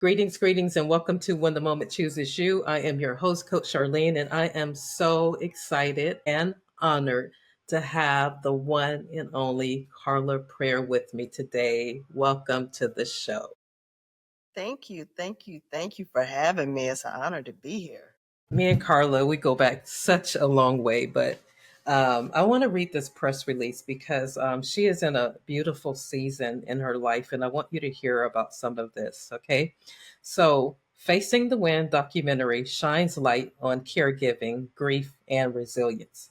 Greetings, and welcome to When the Moment Chooses You. I am your host, Coach Charlene, and I am so excited and honored to have the one and only Carla Preyer with me today. Welcome to the show. Thank you for having me. It's an honor to be here. Me and Carla, we go back such a long way, but I want to read this press release because she is in a beautiful season in her life, and I want you to hear about some of this, okay? So, Facing the Wind documentary shines light on caregiving, grief, and resilience.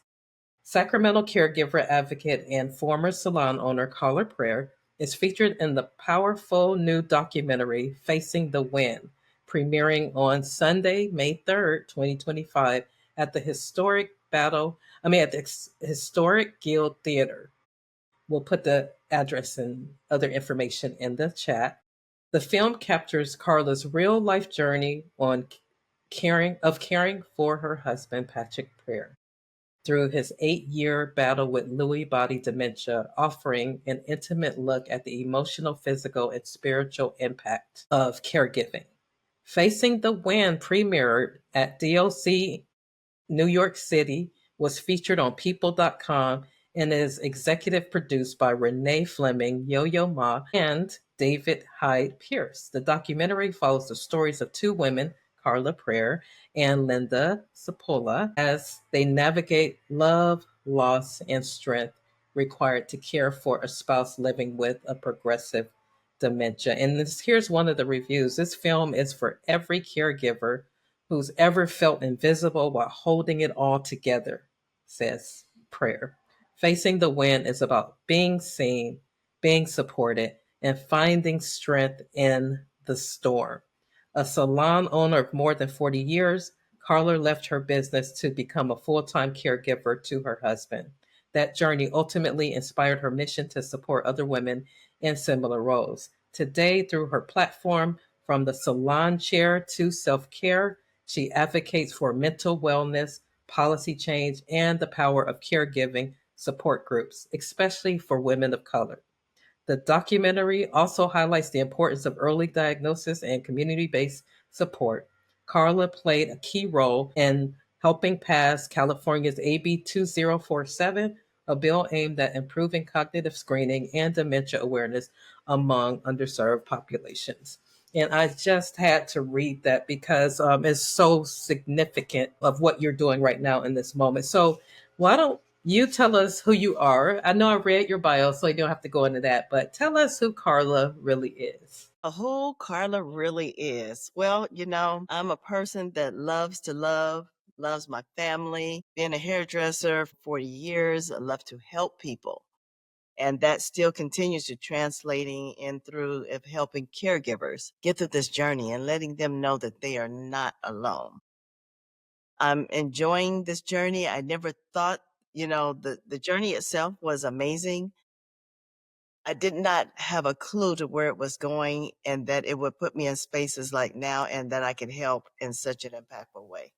Sacramento caregiver advocate and former salon owner Carla Preyer is featured in the powerful new documentary Facing the Wind, premiering on Sunday, May 3rd, 2025 at the historic Guild Theater. We'll put the address and other information in the chat. The film captures Carla's real life journey on caring for her husband Patrick Preyer through his 8-year battle with Lewy body dementia, offering an intimate look at the emotional, physical, and spiritual impact of caregiving. Facing the Wind premiered at DLC New York City, was featured on People.com, and is executive produced by Renee Fleming, Yo Yo Ma, and David Hyde Pierce. The documentary follows the stories of two women, Carla Preyer and Linda Sapola, as they navigate love, loss, and strength required to care for a spouse living with a progressive dementia. And here's one of the reviews. This film is for every caregiver who's ever felt invisible while holding it all together, says Preyer. Facing the Wind is about being seen, being supported, and finding strength in the storm. A salon owner of more than 40 years, Carla left her business to become a full time caregiver to her husband. That journey ultimately inspired her mission to support other women in similar roles. Today, through her platform, From the Salon Chair to Self Care, she advocates for mental wellness, policy change, and the power of caregiving support groups, especially for women of color. The documentary also highlights the importance of early diagnosis and community based support. Carla played a key role in helping pass California's AB 2047, a bill aimed at improving cognitive screening and dementia awareness among underserved populations. And I just had to read that because it's so significant of what you're doing right now in this moment. So, why don't you tell us who you are? I know I read your bio, so you don't have to go into that, but tell us who Carla really is. Who Carla really is. Well, I'm a person that loves to love, loves my family, been a hairdresser for 40 years, I love to help people. And that still continues to translating in through of helping caregivers get through this journey and letting them know that they are not alone. I'm enjoying this journey. I never thought, the journey itself was amazing. I did not have a clue to where it was going and that it would put me in spaces like now and that I could help in such an impactful way.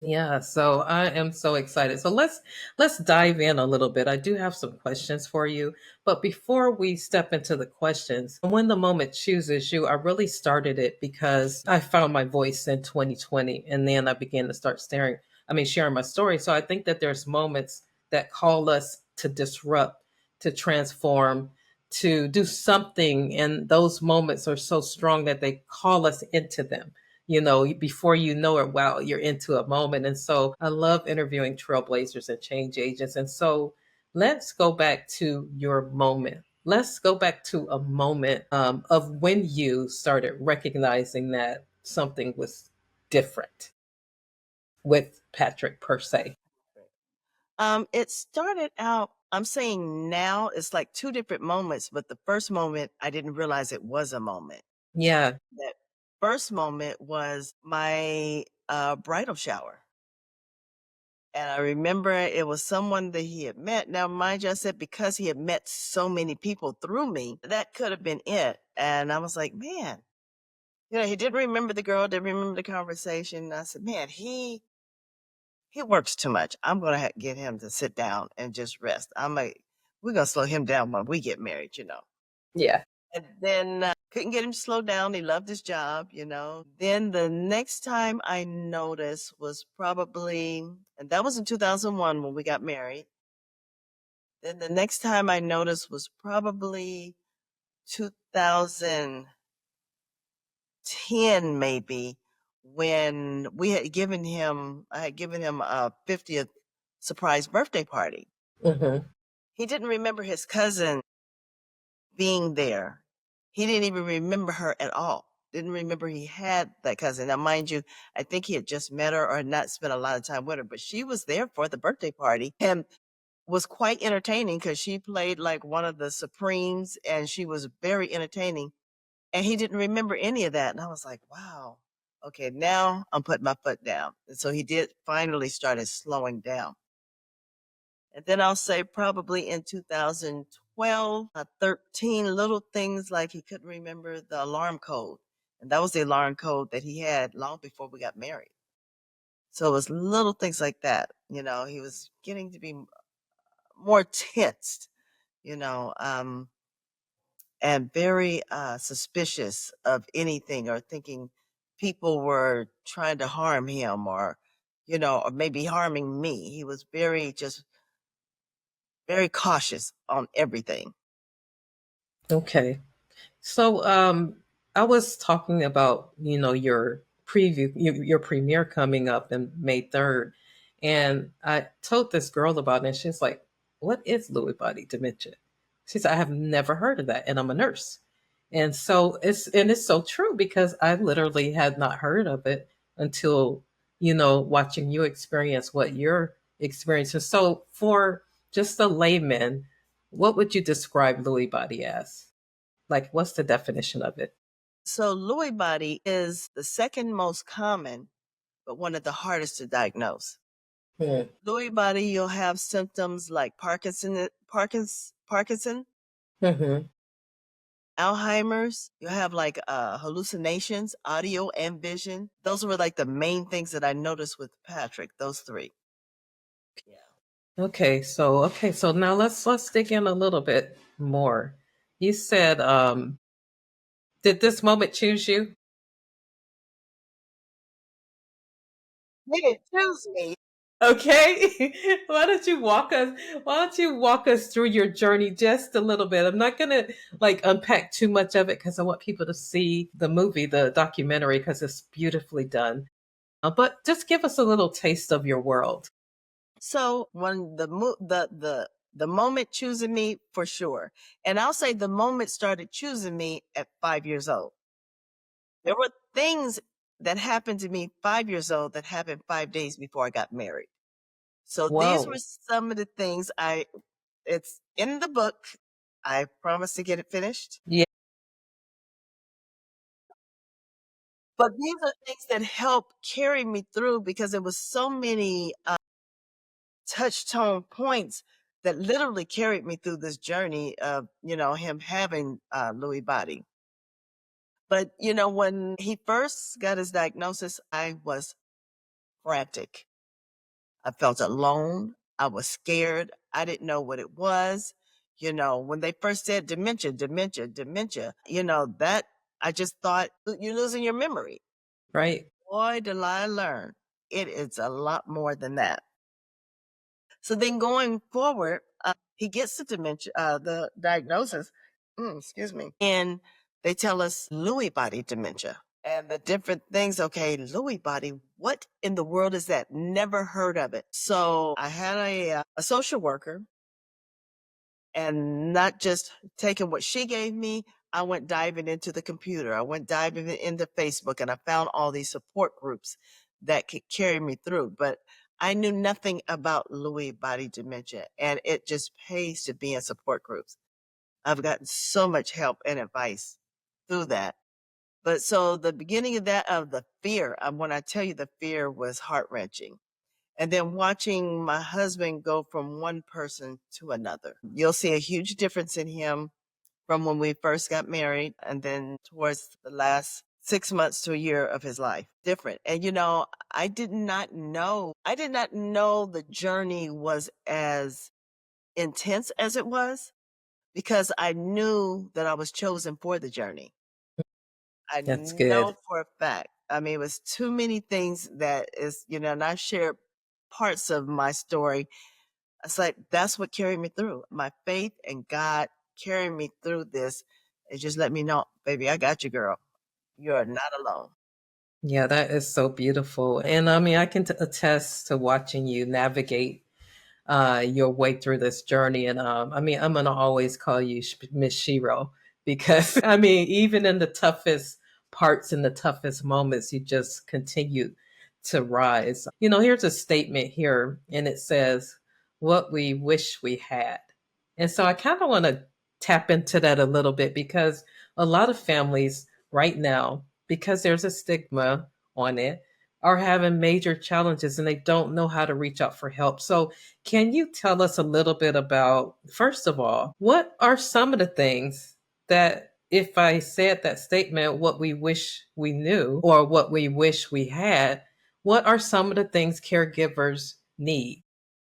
Yeah, so I am so excited. So let's dive in a little bit. I do have some questions for you, but before we step into the questions, when the moment chooses you, I really started it because I found my voice in 2020, and then I began to start sharing my story. So I think that there's moments that call us to disrupt, to transform, to do something, and those moments are so strong that they call us into them. Before you know it, wow, you're into a moment. And so I love interviewing trailblazers and change agents. And so let's go back to your moment. Let's go back to a moment of when you started recognizing that something was different with Patrick, per se. It started out, I'm saying now it's like two different moments, but the first moment I didn't realize it was a moment. Yeah. That first moment was my bridal shower. And I remember it was someone that he had met. Now, mind you, I said because he had met so many people through me, that could have been it. And I was like, man, he didn't remember the girl, didn't remember the conversation. I said, man, he works too much. I'm gonna get him to sit down and just rest. We're gonna slow him down when we get married. Yeah. And then Couldn't get him to slow down. He loved his job, you know. Then the next time I noticed was probably, and that was in 2001 when we got married. Then the next time I noticed was probably 2010, maybe, when I had given him a 50th surprise birthday party. Hmm. He didn't remember his cousin being there. He didn't even remember her at all. Didn't remember he had that cousin. Now, mind you, I think he had just met her or had not spent a lot of time with her, but she was there for the birthday party and was quite entertaining because she played like one of the Supremes and she was very entertaining. And he didn't remember any of that. And I was like, wow, okay, now I'm putting my foot down. And so he did finally started slowing down. And then I'll say probably in 2012, 13, little things like he couldn't remember the alarm code. And that was the alarm code that he had long before we got married. So it was little things like that. You know, he was getting to be more tensed, you know, and very suspicious of anything or thinking people were trying to harm him or maybe harming me. He was just very cautious on everything. Okay. So, I was talking about, your your premiere coming up in May 3rd. And I told this girl about it, and she's like, "What is Lewy body dementia?" She said, "I have never heard of that, and I'm a nurse." And so it's so true because I literally had not heard of it until, watching you experience what you're experiencing. So for just a layman, what would you describe Lewy body as? Like, what's the definition of it? So Lewy body is the second most common, but one of the hardest to diagnose. Hmm. Lewy body, you'll have symptoms like Parkinson, Hmm. Alzheimer's. You'll have like hallucinations, audio and vision. Those were like the main things that I noticed with Patrick. Those three. Yeah. Okay, so now let's dig in a little bit more. You said, did this moment choose you? They didn't choose me. Okay. Why don't you walk us through your journey just a little bit? I'm not gonna like unpack too much of it because I want people to see the movie, the documentary, because it's beautifully done. But just give us a little taste of your world. So when the moment choosing me for sure, and I'll say the moment started choosing me at 5 years old. There were things that happened to me 5 years old that happened 5 days before I got married. So these were Whoa. some of the things it's in the book. I promise to get it finished. Yeah. But these are things that helped carry me through because there was so many touch tone points that literally carried me through this journey of, him having Lewy body. But, when he first got his diagnosis, I was frantic. I felt alone. I was scared. I didn't know what it was. When they first said dementia, dementia, dementia, that I just thought you're losing your memory. Right. Boy, did I learn. It is a lot more than that. So then going forward, he gets the diagnosis, excuse me, and they tell us Lewy body dementia and the different things. Okay, Lewy body, what in the world is that? Never heard of it. So I had a social worker and not just taking what she gave me. I went diving into the computer. I went diving into Facebook and I found all these support groups that could carry me through. But I knew nothing about Lewy body dementia, and it just pays to be in support groups. I've gotten so much help and advice through that. But so the beginning of the fear, when I tell you the fear was heart wrenching. And then watching my husband go from one person to another. You'll see a huge difference in him from when we first got married and then towards the last 6 months to a year of his life. Different. And I did not know the journey was as intense as it was because I knew that I was chosen for the journey. I That's good. know for a fact. I mean, it was too many things that is, and I've shared parts of my story. It's like that's what carried me through. My faith and God carrying me through this. It just let me know, baby, I got you, girl. You're not alone. Yeah, that is so beautiful. And I mean, I can attest to watching you navigate your way through this journey. And I mean, I'm going to always call you Miss Shiro because I mean, even in the toughest parts and the toughest moments, you just continue to rise. Here's a statement here, and it says, "What we wish we had." And so I kind of want to tap into that a little bit because a lot of families right now, because there's a stigma on it, are having major challenges and they don't know how to reach out for help. So, can you tell us a little bit about, first of all, what are some of the things that, if I said that statement, what we wish we knew or what we wish we had, what are some of the things caregivers need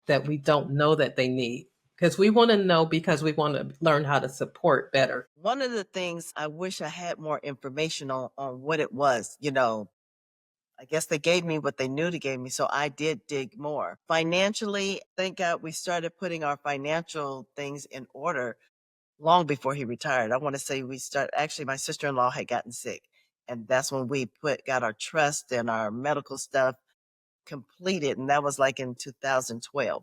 that we don't know that they need? Because we want to know because we want to learn how to support better. One of the things I wish I had more information on what it was, I guess they gave me what they knew to give me, so I did dig more. Financially, thank God we started putting our financial things in order long before he retired. I want to say we started, actually, my sister-in-law had gotten sick, and that's when we got our trust and our medical stuff completed, and that was like in 2012.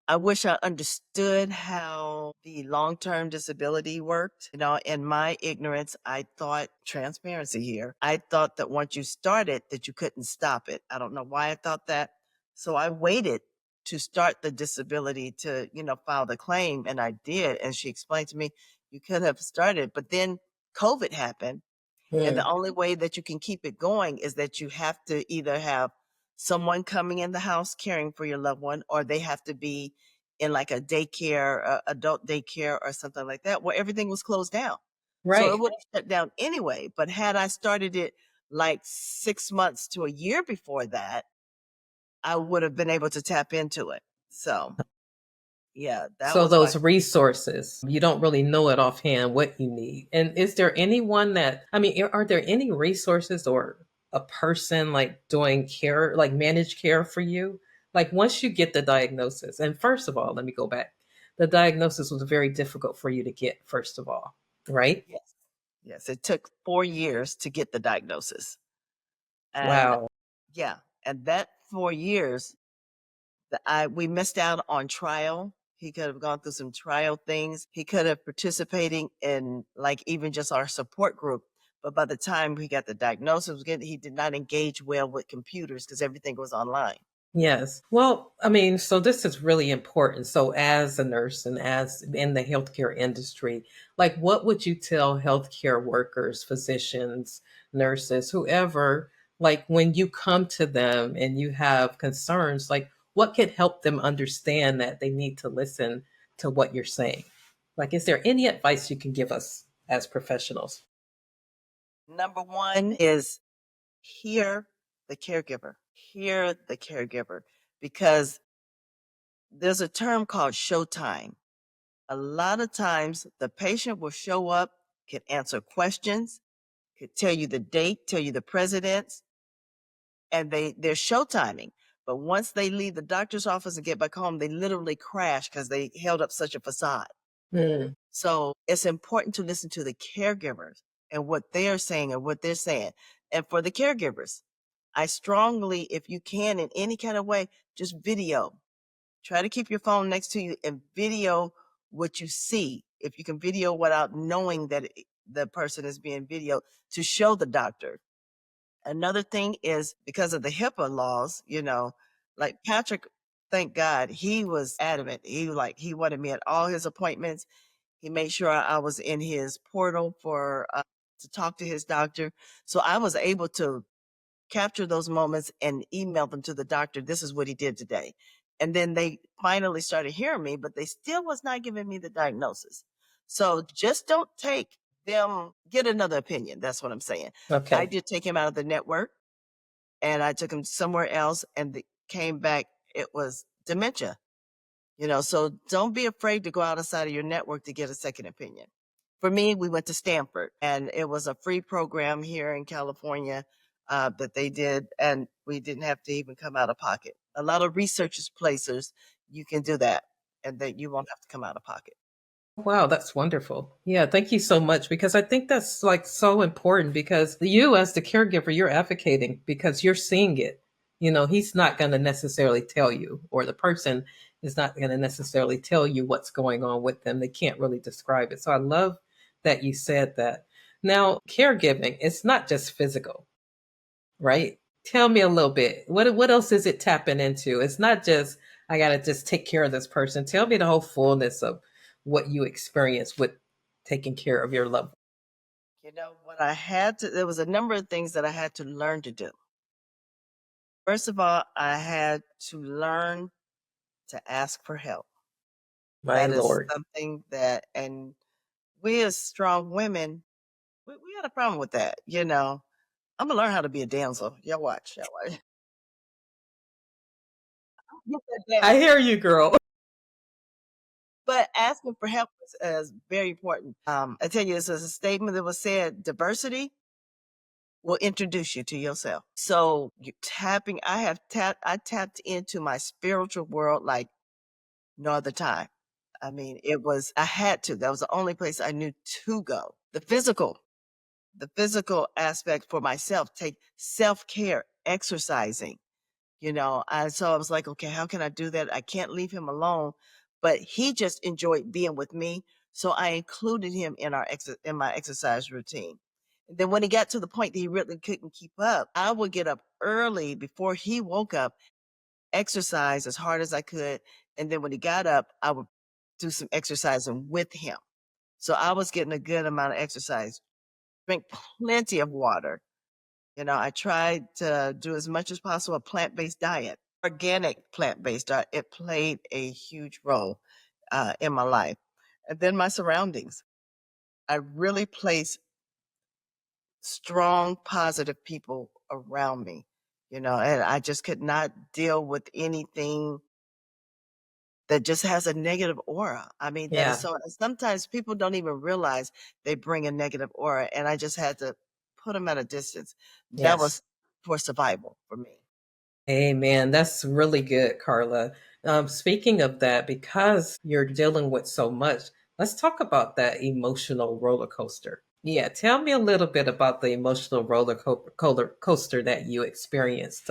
I wish I understood how the long-term disability worked. In my ignorance, I thought transparency here. I thought that once you started that you couldn't stop it. I don't know why I thought that. So I waited to start the disability to, file the claim, and I did. And she explained to me, you could have started, but then COVID happened, and the Hmm. only way that you can keep it going is that you have to either have someone coming in the house caring for your loved one, or they have to be in like a daycare, adult daycare, or something like that, where everything was closed down. So it Right. would have shut down anyway. But had I started it like 6 months to a year before that, I would have been able to tap into it. So yeah, that So was my those resources, you don't really know it offhand what you need. And is there anyone that, I mean, are there any resources or a person like doing care, like managed care for you? Like once you get the diagnosis, and first of all, let me go back. The diagnosis was very difficult for you to get, first of all, right? yes. Yes, it took 4 years to get the diagnosis. And Wow. yeah, and that 4 years, we missed out on trial. He could have gone through some trial things. He could have participating in like even just our support group. But by the time we got the diagnosis, he did not engage well with computers because everything was online. Yes. Well, I mean, so this is really important. So, as a nurse and as in the healthcare industry, like what would you tell healthcare workers, physicians, nurses, whoever, like when you come to them and you have concerns, like what could help them understand that they need to listen to what you're saying? Like, is there any advice you can give us as professionals? Number one is hear the caregiver. Hear the caregiver because there's a term called showtime. A lot of times the patient will show up, can answer questions, could tell you the date, tell you the presidents, and they're showtiming. But once they leave the doctor's office and get back home, they literally crash because they held up such a facade. Hmm. So it's important to listen to the caregivers and what they are saying and what they're saying. And for the caregivers, I strongly, if you can in any kind of way, just video. Try to keep your phone next to you and video what you see. If you can video without knowing that the person is being videoed, to show the doctor. Another thing is because of the HIPAA laws, like Patrick, thank God, he was adamant. He wanted me at all his appointments. He made sure I was in his portal for to talk to his doctor. So I was able to capture those moments and email them to the doctor. This is what he did today. And then they finally started hearing me, but they still was not giving me the diagnosis. So just don't take them, get another opinion. That's what I'm saying. I Okay. did take him out of the network and I took him somewhere else and came back. It was dementia, so don't be afraid to go outside of your network to get a second opinion. For me, we went to Stanford, and it was a free program here in California that they did, and we didn't have to even come out of pocket. A lot of researchers places you can do that, and that you won't have to come out of pocket. Wow, that's wonderful. Yeah, thank you so much because I think that's like so important because you as the caregiver, you're advocating because you're seeing it. You know, he's not going to necessarily tell you, or the person is not going to necessarily tell you what's going on with them. They can't really describe it. So I love that you said that. Now, caregiving, it's not just physical, right? Tell me a little bit. What else is it tapping into? It's not just I gotta just take care of this person. Tell me the whole fullness of what you experience with taking care of your loved. You know what I had to? There was a number of things that I had to learn to do. First of all, I had to learn to ask for help. My That is Lord. something that, and we as strong women, we had a problem with that. I'm gonna learn how to be a damsel. Y'all watch. Y'all watch. Get that I down. hear you, girl. But asking for help is very important. I tell you, this is a statement that was said: diversity will introduce you to yourself. So you tapping, I tapped into my spiritual world like no other time. I mean, I had to. That was the only place I knew to go. The physical aspect for myself, take self care, exercising. So I was like, okay, how can I do that? I can't leave him alone, but he just enjoyed being with me, so I included him in my exercise routine. And then when he got to the point that he really couldn't keep up, I would get up early before he woke up, exercise as hard as I could, and then when he got up, I would do some exercising with him. So I was getting a good amount of exercise. Drink plenty of water. I tried to do as much as possible a plant-based diet, organic plant-based diet. It played a huge role in my life. And then my surroundings. I really place strong, positive people around me, and I just could not deal with anything that just has a negative aura. I mean, that is Yeah. so, sometimes people don't even realize they bring a negative aura, and I just had to put them at a distance. That Yes. was for survival for me. Amen. That's really good, Carla. Speaking of that, because you're dealing with so much, let's talk about that emotional roller coaster. Yeah, tell me a little bit about the emotional coaster that you experienced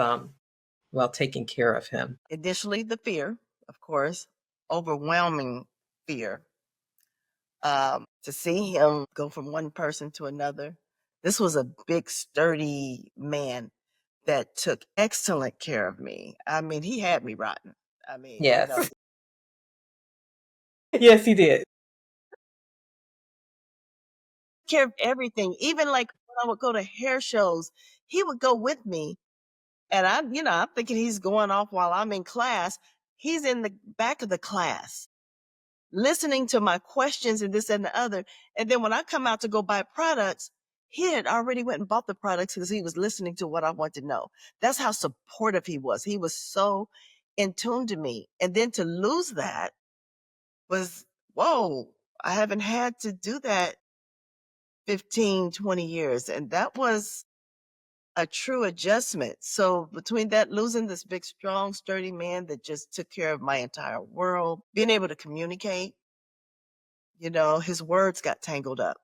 while taking care of him. Initially, the fear, of course, overwhelming fear, to see him go from one person to another. This was a big, sturdy man that took excellent care of me. I mean, he had me rotten. I mean, Yes. Yes, he did. care of everything. Even like when I would go to hair shows, he would go with me. And I'm thinking he's going off while I'm in class. He's in the back of the class, listening to my questions and this and the other. And then when I come out to go buy products, he had already went and bought the products because he was listening to what I wanted to know. That's how supportive he was. He was so in tune to me. And then to lose that was, whoa, I haven't had to do that 15, 20 years. And that was a true adjustment. So between that, losing this big, strong, sturdy man that just took care of my entire world, being able to communicate, his words got tangled up.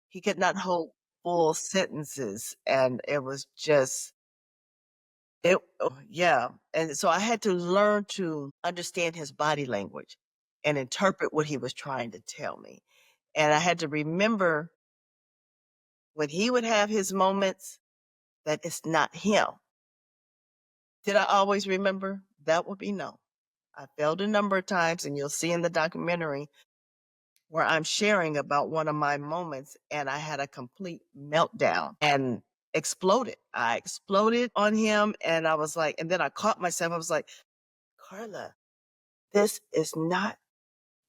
He could not hold full sentences. And it was just, oh, yeah. And so I had to learn to understand his body language and interpret what he was trying to tell me. And I had to remember when he would have his moments that it's not him. Did I always remember? That would be no. I failed a number of times, and you'll see in the documentary where I'm sharing about one of my moments, and I had a complete meltdown and exploded. I exploded on him, and I was like, and then I caught myself. I was like, Carla, this is not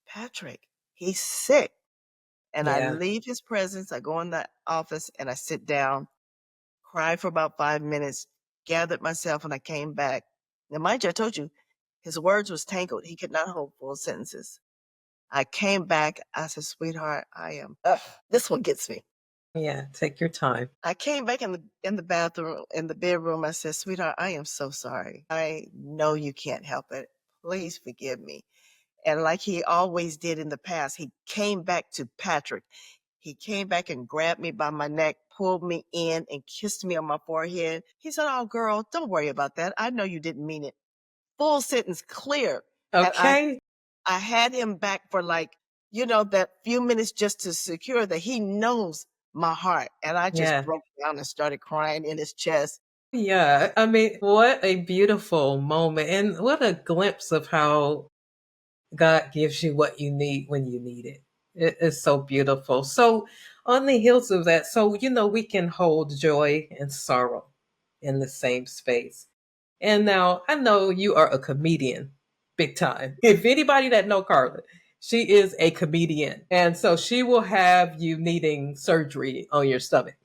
Patrick. He's sick. And I Yeah. leave his presence. I go in the office and I sit down, cry for about 5 minutes, gathered myself, and I came back. Now, mind you, I told you his words was tangled. He could not hold full sentences. I came back. I said, sweetheart, this one gets me. Yeah, take your time. I came back in the bathroom, in the bedroom. I said, sweetheart, I am so sorry. I know you can't help it. Please forgive me. And like he always did in the past, he came back to Patrick. He came back and grabbed me by my neck, pulled me in, and kissed me on my forehead. He said, oh, girl, don't worry about that. I know you didn't mean it. Full sentence, clear. And Okay. I had him back for like, that few minutes just to secure that he knows my heart. And I just Yeah. broke down and started crying in his chest. Yeah. I mean, what a beautiful moment and what a glimpse of how God gives you what you need when you need it. It is so beautiful. So, on the heels of that, so, we can hold joy and sorrow in the same space. And now I know you are a comedian, big time. If anybody that know Carla, she is a comedian. And so she will have you needing surgery on your stomach.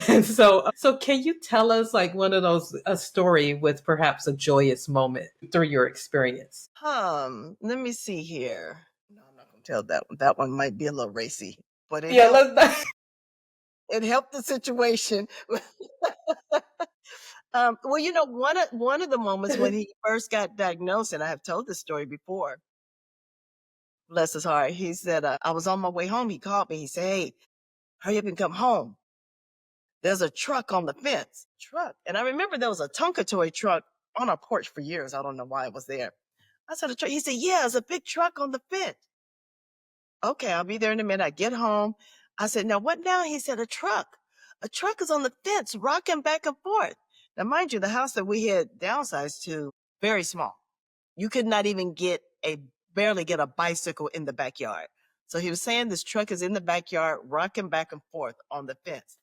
And so can you tell us like one of those a story with perhaps a joyous moment through your experience? Let me see here. No, I'm not gonna tell that one. That one might be a little racy, but it Yeah, helped. let's It helped the situation. Well, one of the moments when he first got diagnosed, and I have told this story before. Bless his heart. He said, I was on my way home. He called me. He said, hey, hurry up and come home. There's a truck on the fence. Truck. And I remember there was a Tonka toy truck on our porch for years. I don't know why it was there. I said, a truck. He said, yeah, it's a big truck on the fence. Okay, I'll be there in a minute. I get home. I said, now what now? He said, a truck. A truck is on the fence, rocking back and forth. Now, mind you, the house that we had downsized to, very small. You could not even barely get a bicycle in the backyard. So he was saying this truck is in the backyard, rocking back and forth on the fence.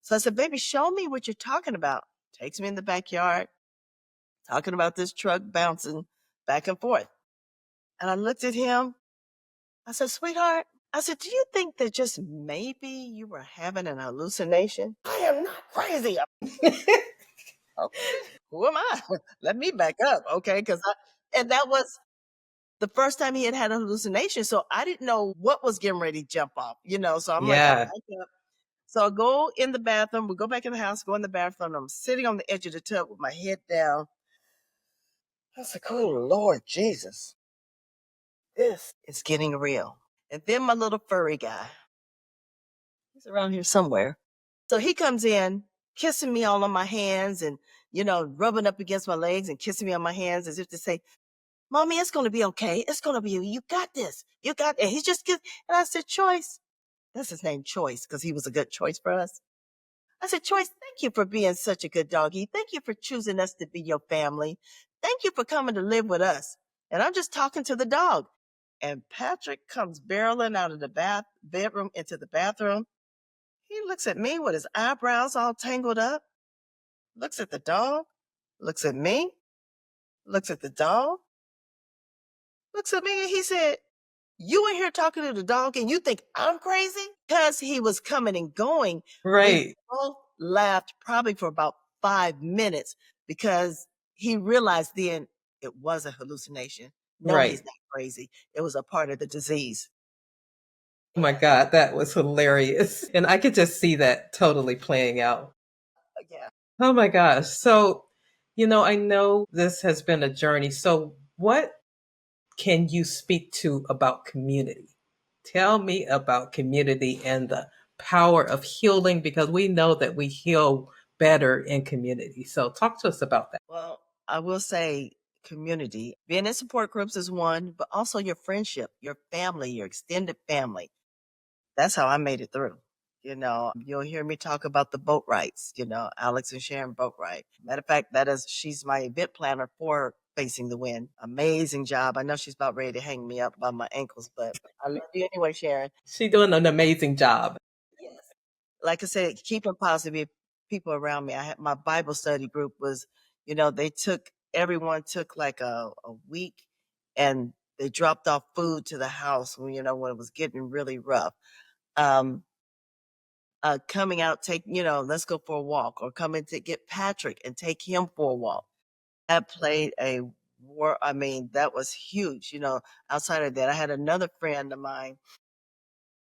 So I said, baby, show me what you're talking about. Takes me in the backyard, talking about this truck bouncing back and forth. And I looked at him. I said, sweetheart, I said, do you think that just maybe you were having an hallucination? I am not crazy. Okay. Who am I? Let me back up. Okay. And that was the first time he had had a hallucination. So I didn't know what was getting ready to jump off, So I'm like, I Yeah. back up. So I go in the bathroom. We go back in the house, go in the bathroom. I'm sitting on the edge of the tub with my head down. I was like, oh, Lord Jesus, this is getting real. And then my little furry guy, he's around here somewhere. So he comes in, kissing me all on my hands and, rubbing up against my legs and kissing me on my hands as if to say, Mommy, it's going to be okay. It's going to be you. You got this. You got it. He's just kidding. And I said, Choice. That's his name, Choice, because he was a good choice for us. I said, Choice, thank you for being such a good doggy. Thank you for choosing us to be your family. Thank you for coming to live with us. And I'm just talking to the dog. And Patrick comes barreling out of the bedroom into the bathroom. He looks at me with his eyebrows all tangled up, looks at the dog, looks at me, looks at the dog, looks at me, and he said, you in here talking to the dog and you think I'm crazy? Because he was coming and going. We Right. both laughed probably for about 5 minutes because he realized then it was a hallucination. No, he's Right. not crazy. It was a part of the disease. Oh my God, that was hilarious. And I could just see that totally playing out. Yeah. Oh my gosh. So, I know this has been a journey. So, what can you speak to about community? Tell me about community and the power of healing because we know that we heal better in community. So, talk to us about that. Well, I will say community. Being in support groups is one, but also your friendship, your family, your extended family. That's how I made it through. You'll hear me talk about the boat rides, Alex and Sharon boat ride. Matter of fact, she's my event planner for Facing the Wind. Amazing job. I know she's about ready to hang me up by my ankles, but I love you anyway, Sharon. She's doing an amazing job. Yes. Like I said, keeping positive people around me. I had my Bible study group was, everyone took like a week and they dropped off food to the house when it was getting really rough. Um, coming out, let's go for a walk or coming to get Patrick and take him for a walk. That played a that was huge. Outside of that, I had another friend of mine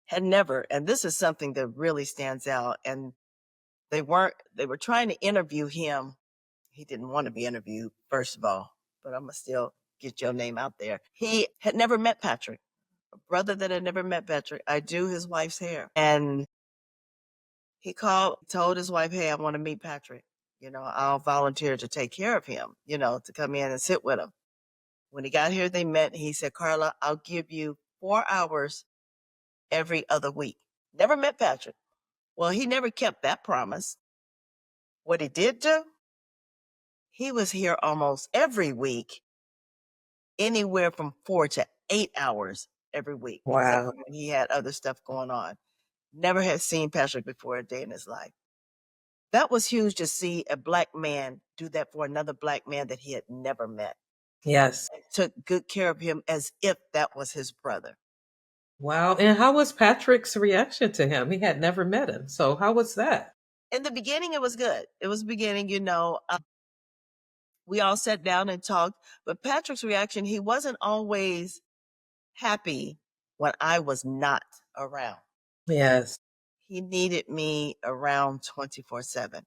had never, and this is something that really stands out. And they were trying to interview him. He didn't want to be interviewed, first of all, but I'm going to still get your name out there. He had never met Patrick, a brother that had never met Patrick. I do his wife's hair. And he called, told his wife, hey, I want to meet Patrick. I'll volunteer to take care of him, to come in and sit with him. When he got here, they met. He said, Carla, I'll give you 4 hours every other week. Never met Patrick. Well, he never kept that promise. What he did do, he was here almost every week, anywhere from 4 to 8 hours every week, except Wow. for when he had other stuff going on. Never had seen Patrick before a day in his life. That was huge to see a Black man do that for another Black man that he had never met. Yes. And took good care of him as if that was his brother. Wow. And how was Patrick's reaction to him? He had never met him. So how was that? In the beginning, it was good. It was beginning, we all sat down and talked, but Patrick's reaction, he wasn't always happy when I was not around. Yes. He needed me around 24/7.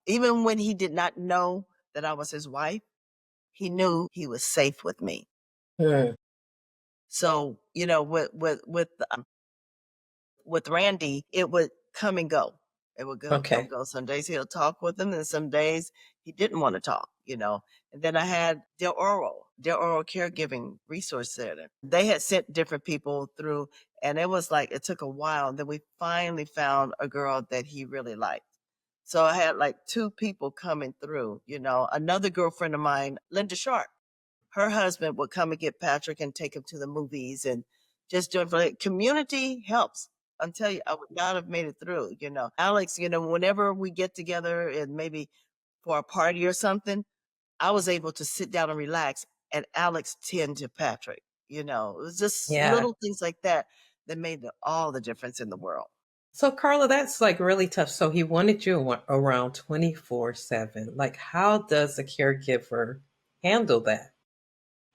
Even when he did not know that I was his wife, he knew he was safe with me. Hmm. So, with Randy, it would come and go. It would go, come, Okay. go. Some days he'll talk with them, and some days he didn't want to talk. And then I had their oral caregiving resource center. They had sent different people through, and it was like it took a while. And then we finally found a girl that he really liked. So I had like 2 people coming through. Another girlfriend of mine, Linda Sharp. Her husband would come and get Patrick and take him to the movies and just doing for it. Community helps. I'll tell you, I would not have made it through. Alex, whenever we get together and maybe for a party or something, I was able to sit down and relax and Alex tend to Patrick. It was just Yeah. little things like that that made all the difference in the world. So Carla, that's like really tough. So he wanted you around 24/7. Like, how does a caregiver handle that?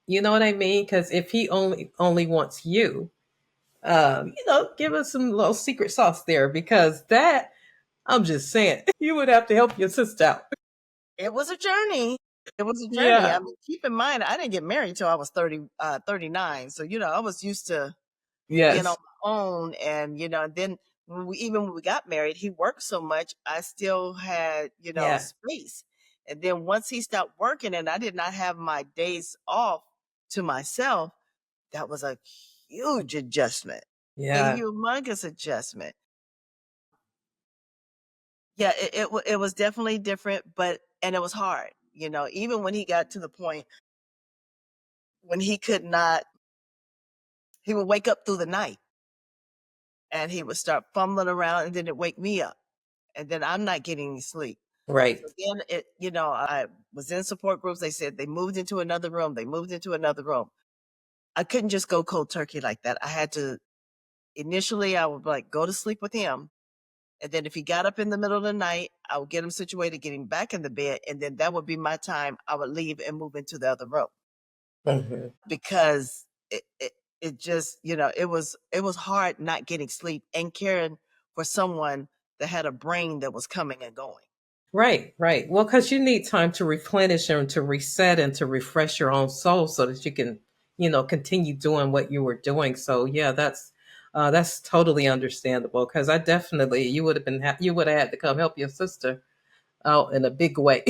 You know what I mean? Because if he only wants you, give us some little secret sauce there because that I'm just saying you would have to help your sister out. It was a journey. It was a journey. I Yeah. mean, keep in mind, I didn't get married till I was 39. So, I was used to being on Yes. my own. And, then even when we got married, he worked so much, I still had, Yeah. space. And then once he stopped working and I did not have my days off to myself, that was a huge adjustment, a Yeah. humongous adjustment. Yeah, it was definitely different, and it was hard. Even when he got to the point when he could not, he would wake up through the night and he would start fumbling around and then it wake me up. And then I'm not getting any sleep. Right. So then I was in support groups. They said they moved into another room. They moved into another room. I couldn't just go cold turkey like that. I had to, initially, I would like go to sleep with him. And then if he got up in the middle of the night, I would get him situated, get him back in the bed. And then that would be my time. I would leave and move into the other room Hmm. because it just, it was hard not getting sleep and caring for someone that had a brain that was coming and going. Right, right. Well, because you need time to replenish and to reset and to refresh your own soul so that you can, continue doing what you were doing. So yeah, that's totally understandable. Because I definitely you would have you would have had to come help your sister out in a big way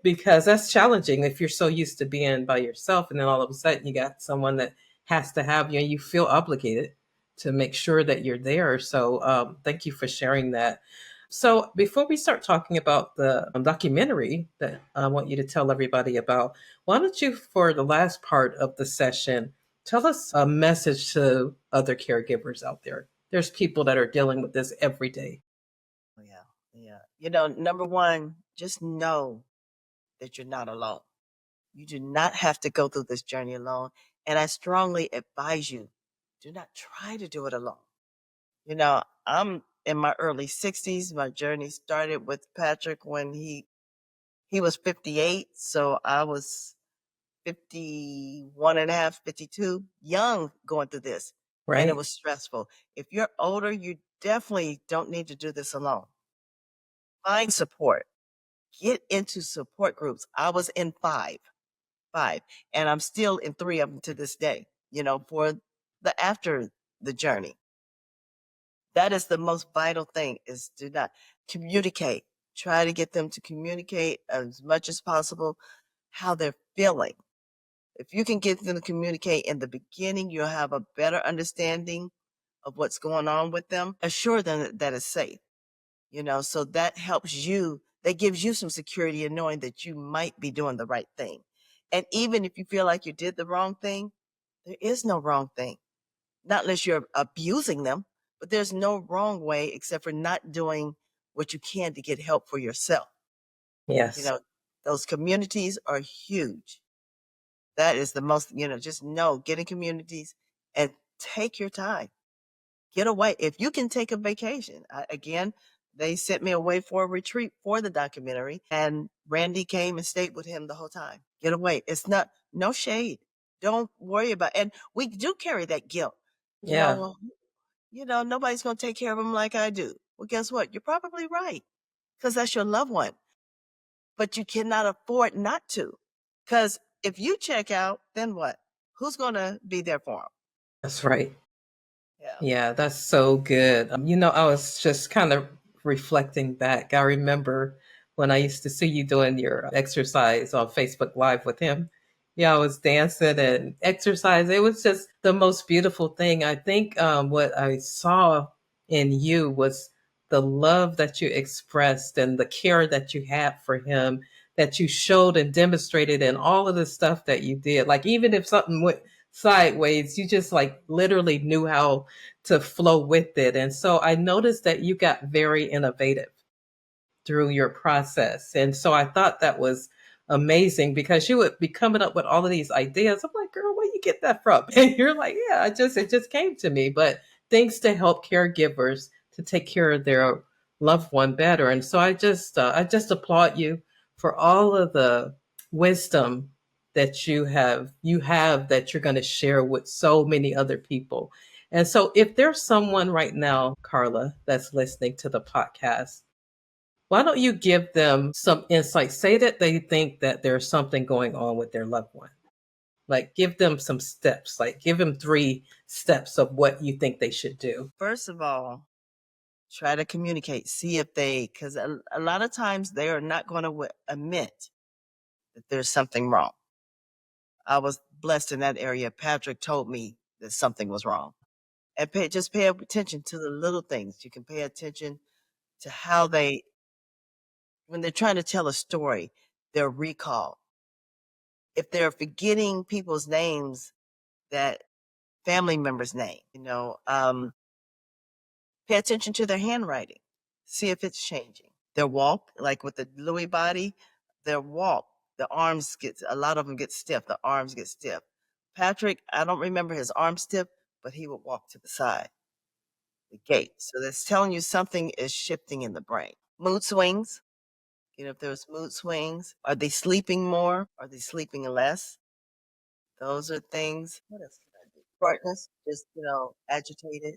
because that's challenging if you're so used to being by yourself and then all of a sudden you got someone that has to have you and you feel obligated to make sure that you're there. So thank you for sharing that. So before we start talking about the documentary that I want you to tell everybody about, why don't you, for the last part of the session, tell us a message to other caregivers out there. There's people that are dealing with this every day. Oh, yeah. Yeah. Number one, just know that you're not alone. You do not have to go through this journey alone. And I strongly advise you, do not try to do it alone. I'm in my early 60s. My journey started with Patrick when he He was 58, so I was 51 and a half, 52, young going through this, and it Right. was stressful. If you're older, you definitely don't need to do this alone. Find support. Get into support groups. I was in 5, and I'm still in 3 of them to this day, for the after the journey. That is the most vital thing is do not communicate. Try to get them to communicate as much as possible how they're feeling. If you can get them to communicate in the beginning, you'll have a better understanding of what's going on with them. Assure them that it's safe, so that helps you. That gives you some security in knowing that you might be doing the right thing. And even if you feel like you did the wrong thing, there is no wrong thing. Not unless you're abusing them, but there's no wrong way except for not doing what you can to get help for yourself. You Yes. know, those communities are huge. That is the most, just know, get in communities and take your time. Get away. If you can take a vacation, again, they sent me away for a retreat for the documentary, and Randy came and stayed with him the whole time. Get away. It's not, no shade. Don't worry about And we do carry that guilt. Yeah. Well, nobody's going to take care of them like I do. Well, guess what? You're probably right because that's your loved one, but you cannot afford not to. Because if you check out, then what? Who's going to be there for them? That's right. Yeah. Yeah, that's so good. I was just kind of reflecting back. I remember when I used to see you doing your exercise on Facebook Live with him. Yeah, I was dancing and exercise. It was just the most beautiful thing. I think what I saw in you was the love that you expressed and the care that you had for him, that you showed and demonstrated in all of the stuff that you did. Like, even if something went sideways, you just like literally knew how to flow with it. And so I noticed that you got very innovative through your process. And so I thought that was amazing because you would be coming up with all of these ideas. I'm like, girl, where you get that from? And you're like, yeah, it just came to me. But things to help caregivers to take care of their loved one better. And so I just applaud you for all of the wisdom that you have that you're going to share with so many other people. And so if there's someone right now, Carla, that's listening to the podcast, why don't you give them some insight? Say that they think that there's something going on with their loved one. Like, give them some steps. Like, give them 3 steps of what you think they should do. First of all, try to communicate. See if because a lot of times they are not going to admit that there's something wrong. I was blessed in that area. Patrick told me that something was wrong. And just pay attention to the little things. You can pay attention to how when they're trying to tell a story, their recall. If they're forgetting people's names, that family member's name, pay attention to their handwriting. See if it's changing. Their walk, like with the Lewy body, their walk, a lot of them get stiff. The arms get stiff. Patrick, I don't remember his arm stiff, but he would walk to the side, the gait. So that's telling you something is shifting in the brain. Mood swings. If there's mood swings, are they sleeping more? Are they sleeping less? Those are things. What else can I do? Shortness, just, agitated.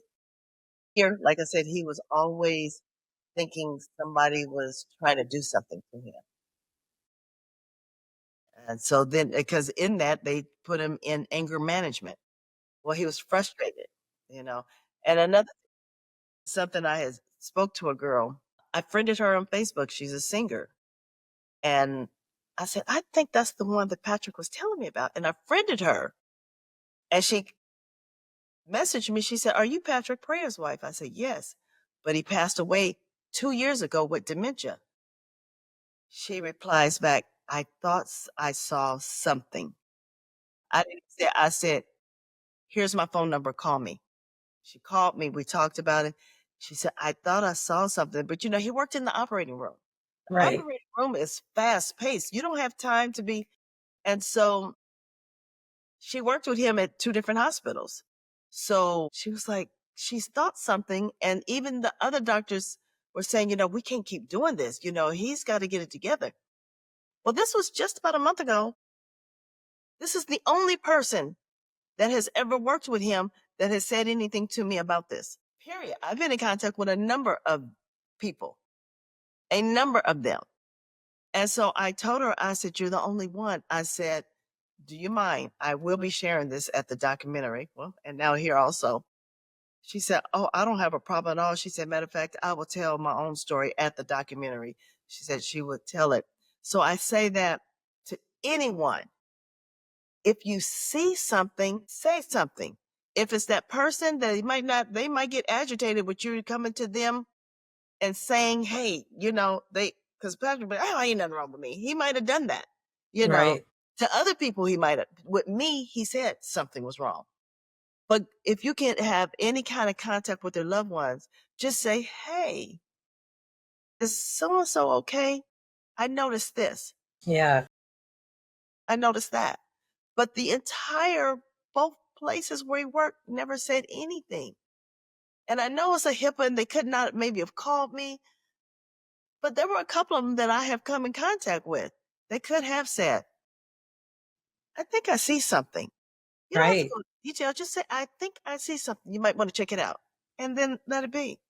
Here, like I said, he was always thinking somebody was trying to do something to him. And so then, because in that, they put him in anger management. Well, he was frustrated, you know. And another something I had spoke to a girl. I friended her on Facebook. She's a singer. And I said, I think that's the one that Patrick was telling me about. And I friended her. And she messaged me. She said, are you Patrick Prayer's wife? I said, yes. But he passed away 2 years ago with dementia. She replies back, I thought I saw something. I didn't say, I said, here's my phone number. Call me. She called me. We talked about it. She said, I thought I saw something. But, he worked in the operating room. The Right. operating room is fast paced. You don't have time to be. And so she worked with him at 2 different hospitals. So she was like, she's thought something. And even the other doctors were saying, we can't keep doing this. He's got to get it together. Well, this was just about a month ago. This is the only person that has ever worked with him that has said anything to me about this. Period. I've been in contact with a number of people, a number of them. And so I told her, I said, "You're the only one." I said, "Do you mind? I will be sharing this at the documentary." Well, and now here also. She said, "Oh, I don't have a problem at all." She said, "Matter of fact, I will tell my own story at the documentary." She said she would tell it. So I say that to anyone. If you see something, say something. If it's that person that they might get agitated with you coming to them and saying, "Hey, because Patrick, oh, ain't nothing wrong with me." He might have done that, you know. Right. To other people, he might have. With me, he said something was wrong. But if you can't have any kind of contact with their loved ones, just say, "Hey, is so and so okay? I noticed this. Yeah. I noticed that." But the entire both places where he worked never said anything. And I know it's a HIPAA and they could not maybe have called me, but there were a couple of them that I have come in contact with. They could have said, "I think I see something." You don't have to Right. go into detail. Just say, "I think I see something. You might want to check it out." And then let it be.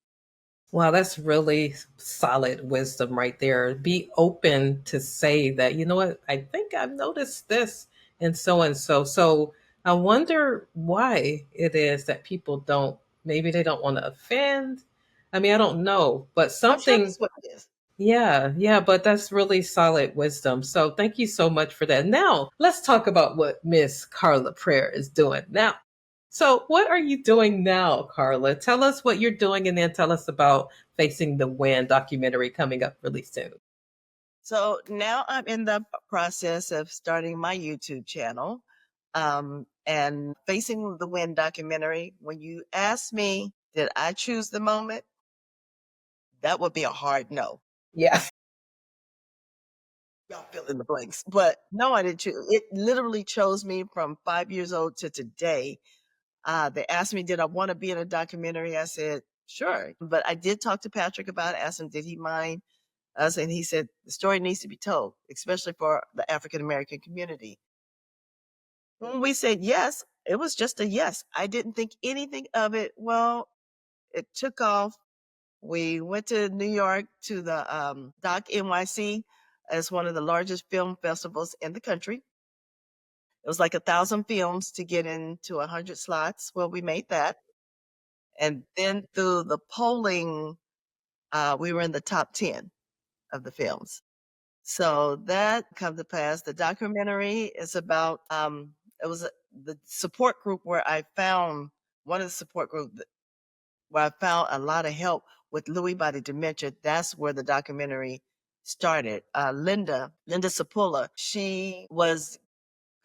Wow, that's really solid wisdom right there. Be open to say that, you know what, I think I've noticed this and so and so. So I wonder why it is that people don't, maybe they don't want to offend. I mean, I don't know, but I'm sure something, that's what it is. yeah, yeah, but that's really solid wisdom. So thank you so much for that. Now, let's talk about what Miss Carla Preyer is doing now. So, what are you doing now, Carla? Tell us what you're doing and then tell us about Facing the Wind documentary coming up really soon. So now I'm in the process of starting my YouTube channel. And Facing the Wind documentary, when you ask me, did I choose the moment? That would be a hard no. Yeah. Y'all fill in the blanks. But no, I didn't choose. It literally chose me from 5 years old to today. They asked me, did I want to be in a documentary? I said, sure. But I did talk to Patrick about it, asked him, did he mind us? And he said, the story needs to be told, especially for the African American community. When we said yes, it was just a yes. I didn't think anything of it. Well, it took off. We went to New York to the Doc NYC as one of the largest film festivals in the country. It was like 1,000 films to get into 100 slots. Well, we made that. And then through the polling, we were in the top 10 of the films. So that come to pass. The documentary is about, it was the support group where I found, one of the support group where I found a lot of help with Lewy body dementia. That's where the documentary started. Linda Sapula,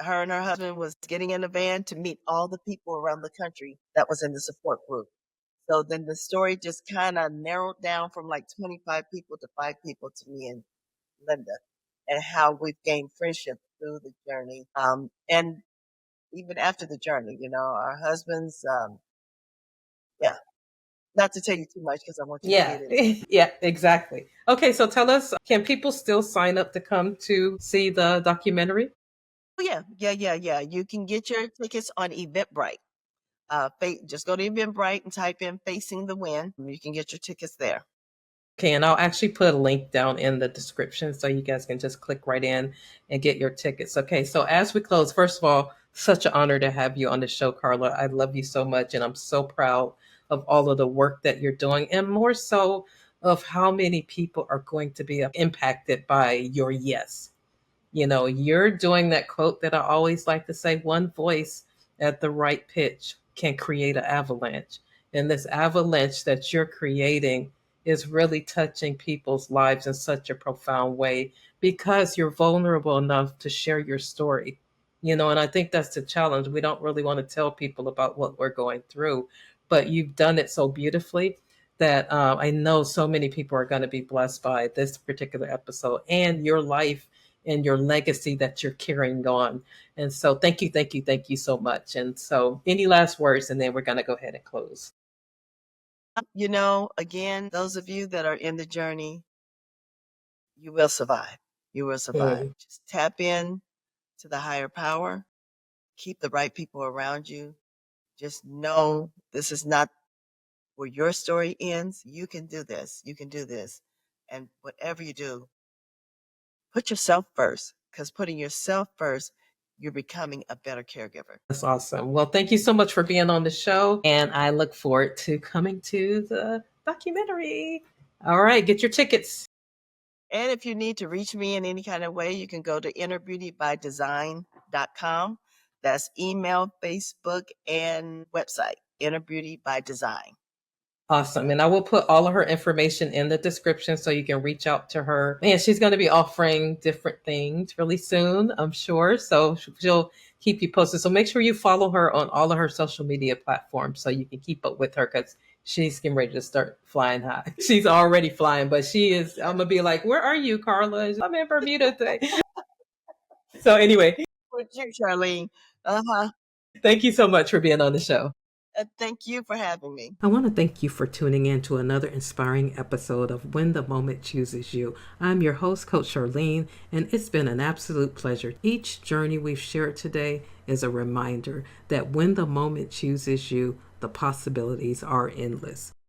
her and her husband was getting in a van to meet all the people around the country that was in the support group. So then the story just kind of narrowed down from like 25 people to 5 people to me and Linda, and how we've gained friendship through the journey. And even after the journey, our husbands, yeah, not to tell you too much because I want you to Yeah. get it. Yeah, exactly. Okay, so tell us, can people still sign up to come to see the documentary? Oh, yeah, yeah. You can get your tickets on Eventbrite. Just go to Eventbrite and type in Facing the Wind. You can get your tickets there. Okay, and I'll actually put a link down in the description so you guys can just click right in and get your tickets. Okay, so as we close, first of all, such an honor to have you on the show, Carla. I love you so much, and I'm so proud of all of the work that you're doing, and more so of how many people are going to be impacted by your yes. You're doing that quote that I always like to say, one voice at the right pitch can create an avalanche. And this avalanche that you're creating is really touching people's lives in such a profound way because you're vulnerable enough to share your story. And I think that's the challenge. We don't really want to tell people about what we're going through, but you've done it so beautifully that I know so many people are going to be blessed by this particular episode and your life and your legacy that you're carrying on. And so thank you so much. And so any last words, and then we're going to go ahead and close. Again, those of you that are in the journey, you will survive. you will survive. Mm. Just tap in to the higher power, keep the right people around you. Just know this is not where your story ends. You can do this. You can do this. And whatever you do, put yourself first, because putting yourself first, you're becoming a better caregiver. That's awesome. Well, thank you so much for being on the show, and I look forward to coming to the documentary. All right, get your tickets. And if you need to reach me in any kind of way, you can go to innerbeautybydesign.com. That's email, Facebook, and website, Inner Beauty by Design. Awesome. And I will put all of her information in the description so you can reach out to her. And she's going to be offering different things really soon, I'm sure. So she'll keep you posted. So make sure you follow her on all of her social media platforms so you can keep up with her, because she's getting ready to start flying high. She's already flying, but she is, I'm going to be like, where are you, Carla? I'm in Bermuda today. So anyway, With you, Charlene. Uh-huh. thank you so much for being on the show. Thank you for having me. I want to thank you for tuning in to another inspiring episode of When the Moment Chooses You. I'm your host, Coach Charlene, and it's been an absolute pleasure. Each journey we've shared today is a reminder that when the moment chooses you, the possibilities are endless.